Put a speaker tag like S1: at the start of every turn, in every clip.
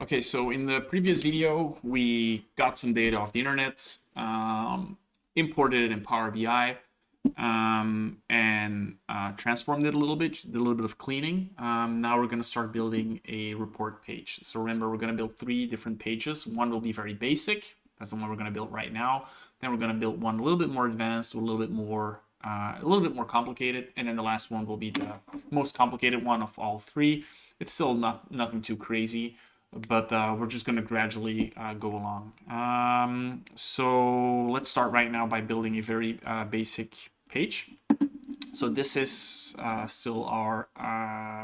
S1: Okay, so in the previous video, we got some data off the internet, imported it in Power BI, and transformed it a little bit, did a little bit of cleaning. Now we're going to start building a report page. So remember, we're going to build 3 different pages. One will be very basic. That's the one we're going to build right now. Then we're going to build one a little bit more advanced, a little bit more complicated, and then the last one will be the most complicated one of all 3. It's still nothing too crazy, but we're just going to gradually go along. So let's start right now by building a very basic page. So this is still our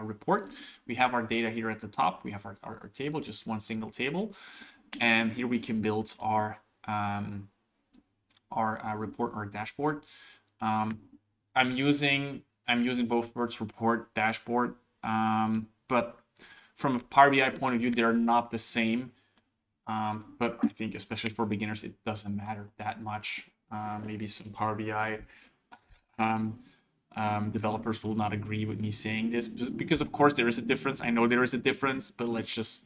S1: report. We have our data here at the top. We have our table, just one single table. And here we can build our report or dashboard. I'm using both words, report, dashboard, but from a Power BI point of view, they're not the same. But I think especially for beginners, it doesn't matter that much. Maybe some Power BI developers will not agree with me saying this because of course there is a difference. I know there is a difference, but let's just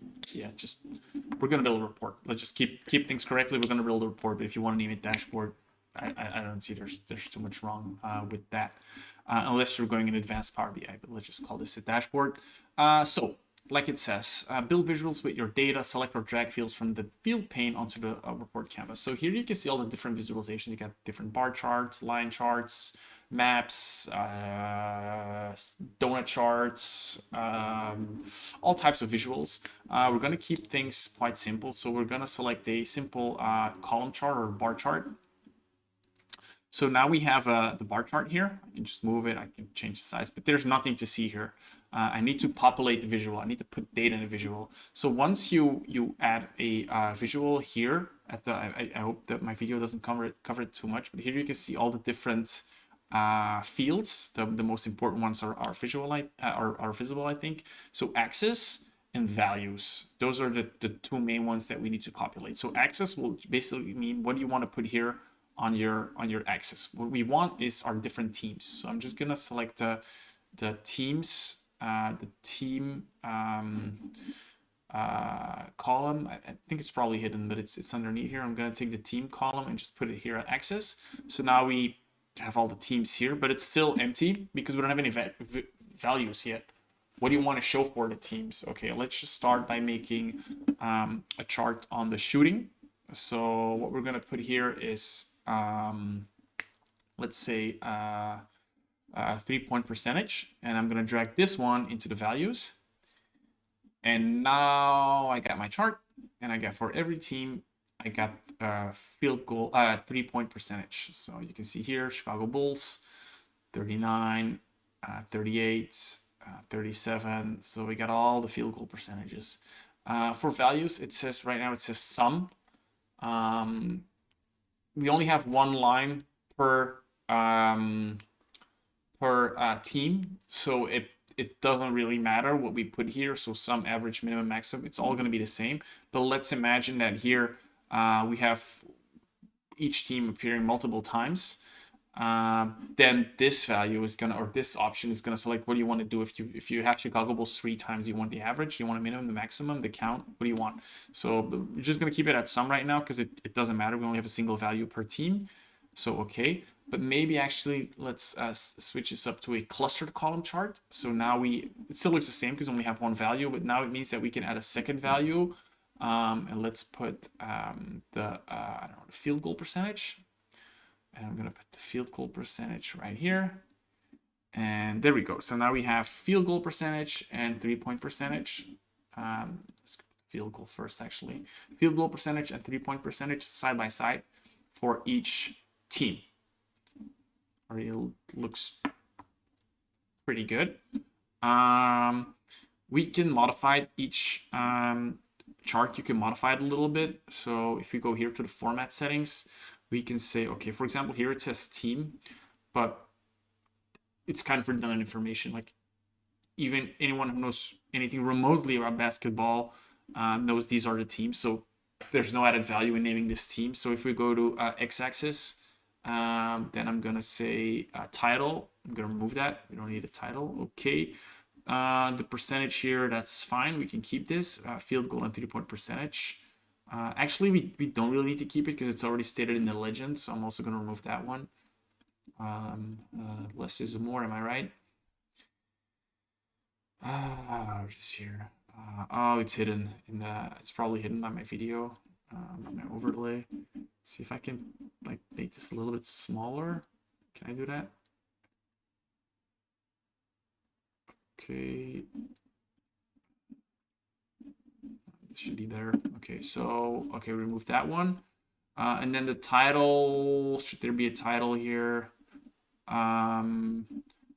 S1: we're gonna build a report. Let's just keep things correctly. We're gonna build a report, but if you want to name it dashboard, I don't see there's too much wrong with that, unless you're going in advanced Power BI. But let's just call this a dashboard. So like it says, build visuals with your data, select or drag fields from the field pane onto the report canvas. So here you can see all the different visualizations. You got different bar charts, line charts, maps, donut charts, all types of visuals. We're going to keep things quite simple. So we're going to select a simple column chart or bar chart. So now we have the bar chart here. I can just move it. I can change the size, but there's nothing to see here. I need to populate the visual. I need to put data in a visual. So once you add a visual here at the, I hope that my video doesn't cover it too much, but here you can see all the different fields. The most important ones are visible, I think. So axis and values. Those are the 2 main ones that we need to populate. So axis will basically mean what do you want to put here on your axis. What we want is our different teams. So I'm just gonna select the teams, the team column. I think it's probably hidden, but it's underneath here. I'm gonna take the team column and just put it here at axis. So now we have all the teams here, but it's still empty because we don't have any values yet. What do you want to show for the teams? Okay, let's just start by making a chart on the shooting. So what we're gonna put here is let's say 3-point percentage, and I'm gonna drag this one into the values. And now I got my chart, and I got for every team I got field goal 3-point percentage. So you can see here Chicago Bulls 39, 38, 37. So we got all the field goal percentages. For values, it says right now it says sum. We only have 1 line per team, so it doesn't really matter what we put here. So sum, average, minimum, maximum, it's all going to be the same. But let's imagine that here we have each team appearing multiple times. Then this value is gonna, or this option is gonna select what do you want to do. If you have Chicago Bulls 3 times, you want the average, you want a minimum, the maximum, the count, what do you want? So we're just gonna keep it at sum right now because it doesn't matter. We only have a single value per team. So okay, but maybe actually let's switch this up to a clustered column chart. So now it still looks the same because we only have 1 value, but now it means that we can add a second value. And let's put I don't know, the field goal percentage. And I'm gonna put the field goal percentage right here. And there we go. So now we have field goal percentage and 3-point percentage. Let's go field goal first, actually. Field goal percentage and 3-point percentage side by side for each team. Already looks pretty good. We can modify each chart. You can modify it a little bit. So if we go here to the format settings, we can say, okay, for example, here it says team, but it's kind of redundant information. Like even anyone who knows anything remotely about basketball knows these are the teams. So there's no added value in naming this team. So if we go to x-axis, then I'm gonna say title. I'm gonna remove that. We don't need a title. Okay. The percentage here, that's fine. We can keep this field goal and 3-point percentage. Actually, we don't really need to keep it because it's already stated in the legend. So I'm also going to remove that one. Less is more, am I right? Where's this here? Oh, it's hidden. It's probably hidden by my video, by my overlay. See if I can like make this a little bit smaller. Can I do that? Okay. This should be better. Okay, so okay, remove that one. And then the title, should there be a title here?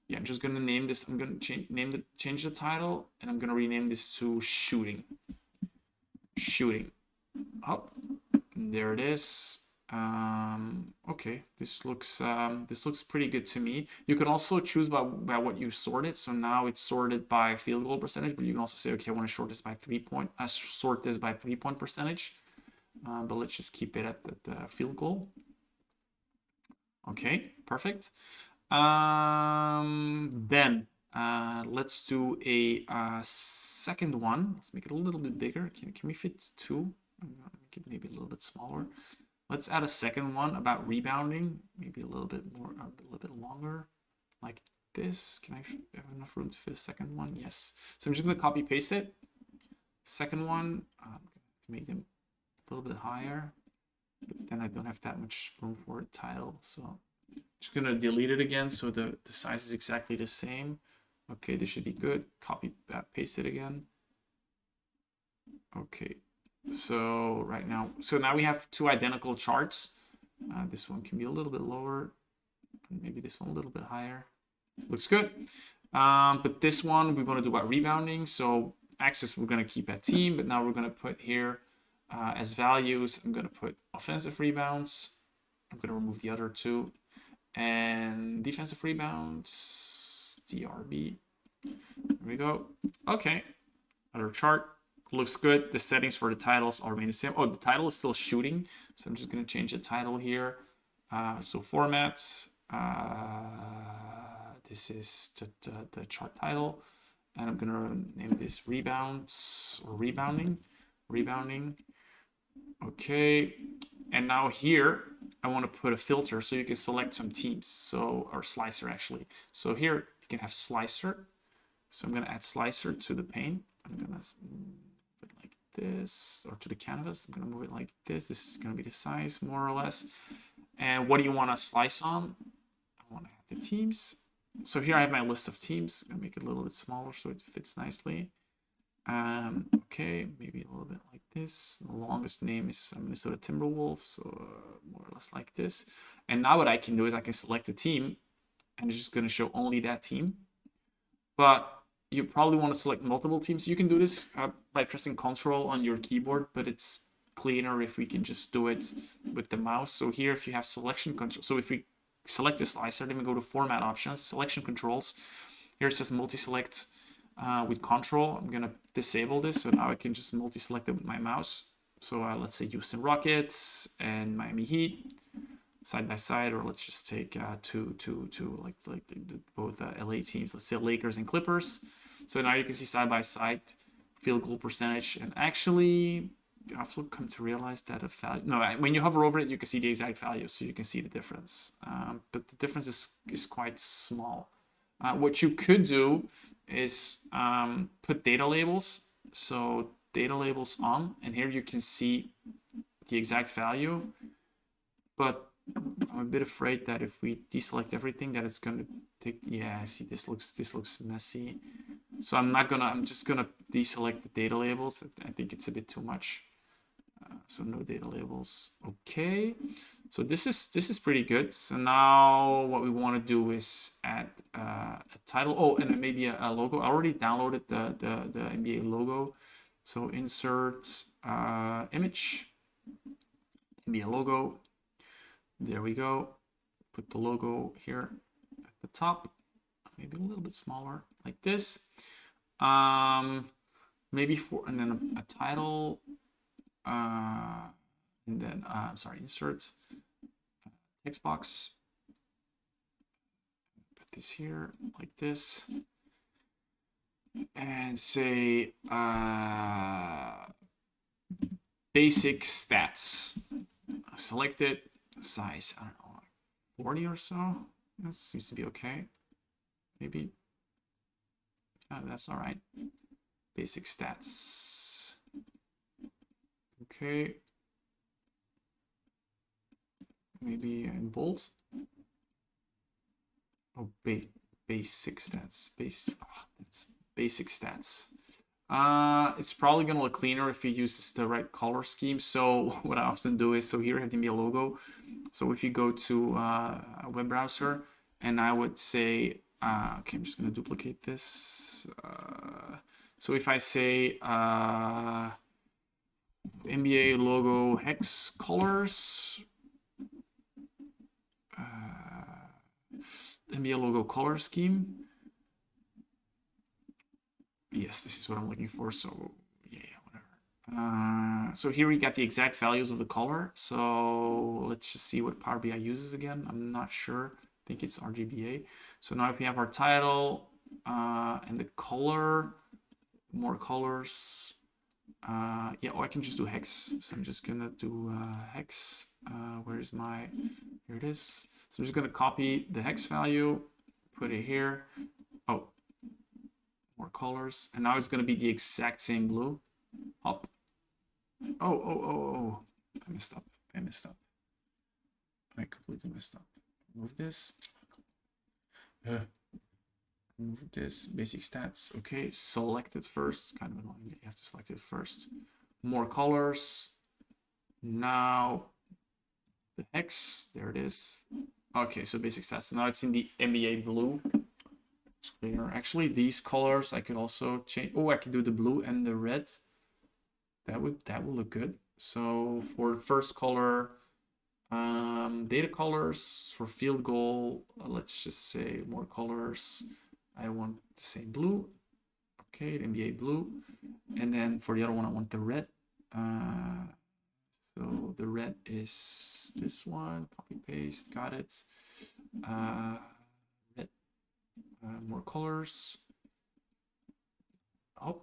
S1: Yeah, I'm just gonna name this. I'm gonna change the title, and I'm gonna rename this to shooting. Shooting. Oh, there it is. Okay, this looks pretty good to me. You can also choose by what you sort it. So now it's sorted by field goal percentage, but you can also say, okay, I want to sort this by 3-point percentage. But let's just keep it at the field goal. Okay, perfect. Then let's do a second one. Let's make it a little bit bigger. Can we fit 2? Make it maybe a little bit smaller. Let's add a second one about rebounding. Maybe a little bit more, a little bit longer, like this. Can I have enough room to fit a second one? Yes. So I'm just gonna copy paste it. Second one, I'm gonna have to make them a little bit higher, but then I don't have that much room for a title. So just gonna delete it again so the size is exactly the same. Okay, this should be good. Copy, paste it again. Okay, so right now, now we have 2 identical charts. This one can be a little bit lower, maybe this one a little bit higher. Looks good. But this one we want to do about rebounding. So axis we're gonna keep at team, but now we're gonna put here as values. I'm gonna put offensive rebounds. I'm gonna remove the other 2. And defensive rebounds, DRB. There we go. Okay, other chart. Looks good. The settings for the titles are remain the same. Oh, the title is still shooting. So I'm just going to change the title here. So format. This is the chart title. And I'm going to name this rebounds or rebounding. Rebounding. Okay. And now here, I want to put a filter so you can select some teams. So, or slicer actually. So here you can have slicer. So I'm going to add slicer to the pane. I'm going to move it like this, or to the canvas. I'm going to move it like this. This is going to be the size more or less. And what do you want to slice on? I want to have the teams. So here I have my list of teams. I'm going to make it a little bit smaller so it fits nicely. Okay, maybe a little bit like this. The longest name is Minnesota Timberwolves, so more or less like this. And now what I can do is I can select a team, and it's just going to show only that team. But you probably want to select multiple teams. You can do this by pressing Ctrl on your keyboard, but it's cleaner if we can just do it with the mouse. So here, if you have selection control, so if we select the slicer, then we go to Format Options, Selection Controls. Here it says Multi-Select. With Control, I'm gonna disable this, so now I can just multi-select it with my mouse. So let's say Houston Rockets and Miami Heat side by side, or let's just take two like both LA teams. Let's say Lakers and Clippers. So now you can see side by side field goal percentage, and actually I've also come to realize that when you hover over it, you can see the exact value, so you can see the difference. But the difference is quite small. What you could do is put data labels. So data labels on, and here you can see the exact value. But I'm a bit afraid that if we deselect everything, that it's going to take. Yeah, I see this looks messy. So I'm just gonna deselect the data labels. I think it's a bit too much. So no data labels. Okay. So this is pretty good. So now what we want to do is add a title. Oh, and maybe a logo. I already downloaded the NBA logo. So insert image, NBA logo. There we go. Put the logo here at the top. Maybe a little bit smaller, like this. Maybe and then a title. And then sorry, insert text box. Put this here like this. and say basic stats. Select it. Size, I don't know, 40 or so. That seems to be okay. Maybe. That's all right. Basic stats. Okay. Maybe in bold. Oh, basic stats. Basic stats. It's probably gonna look cleaner if you use the right color scheme. So what I often do is, so here I have the MBA logo. So if you go to a web browser, and I would say, okay, I'm just gonna duplicate this. So if I say MBA logo hex colors, MBA logo color scheme. Yes, this is what I'm looking for. So yeah, whatever. So here we got the exact values of the color. So let's just see what Power BI uses again. I'm not sure. I think it's RGBA. So now if we have our title and the color, more colors. Yeah, I can just do hex. So I'm just gonna do hex. Where is my? Here it is. So I'm just gonna copy the hex value, put it here. Oh, more colors, and now it's gonna be the exact same blue. Up. Oh! I messed up. I completely messed up. Move this. Move this. Basic stats. Okay, select it first. Kind of annoying. You have to select it first. More colors. Now the hex. There it is. Okay, so basic stats. Now it's in the MBA blue. It's cleaner. Actually, these colors I could also change. Oh, I can do the blue and the red. That will look good. So for first color, data colors for field goal, let's just say more colors. I want the same blue. Okay, the NBA blue. And then for the other one, I want the red. So the red is this one. Copy paste. Got it. Red. More colors. Oh,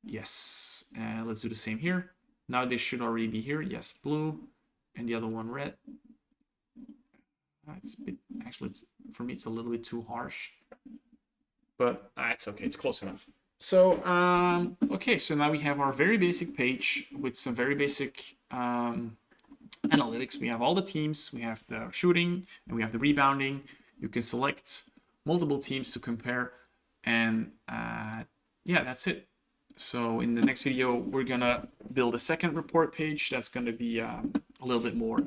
S1: yes. Let's do the same here. Now they should already be here. Yes, blue, and the other one red. It's a bit, actually, for me it's a little bit too harsh, but it's okay. It's close enough. So okay, so now we have our very basic page with some very basic analytics. We have all the teams, we have the shooting, and we have the rebounding. You can select multiple teams to compare, and yeah, that's it. So in the next video, we're gonna build a second report page that's gonna be a little bit more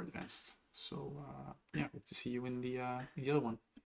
S1: advanced. So yeah, hope to see you in the other one.